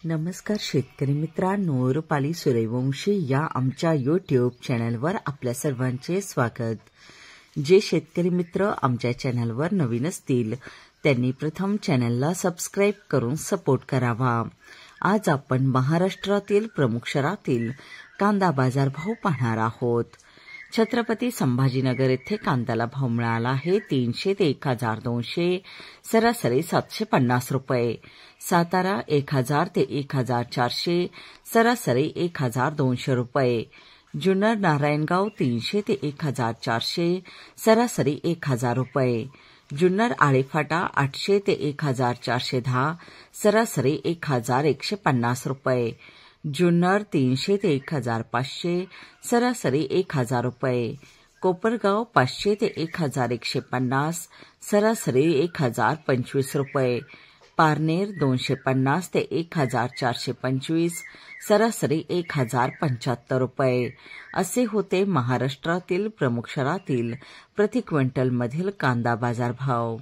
नमस्कार शेतकरी मित्रांनो, रुपाली सूर्यवंशी या आमच्या यूट्यूब चॅनलवर आपल्या सर्वांचे स्वागत। जे शेतकरी मित्र आमच्या चॅनलवर नवीन असतील त्यांनी प्रथम चॅनलला सबस्क्राइब करून सपोर्ट करावा। आज आपण महाराष्ट्रातील प्रमुख शहरातील कांदा बाजार भाव पाहणार आहोत। छत्रपती संभाजीनगर येथे कांद्याला भाव मिळाला आहे 300 ते 1200, सरासरी 750 रुपये। सातारा 1000 ते 1400, सरासरी 1200 रुपये। जुन्नर नारायणगाव 300 ते 1400, सरासरी 1000 रुपये। जुन्नर आळेफाटा 800 ते 1410, सरासरी 1150 रुपये। जुन्नर 300 ते 1500, सरासरी 1000 रुपये। कोपरगाव 500 ते 1150, सरासरी 1025 रुपये। पारनेर 250 ते 1425, सरासरी 1075 रुपये। असे होते महाराष्ट्रातील प्रमुख शहरातील प्रति क्विंटल मधील कांदा बाजार भाव।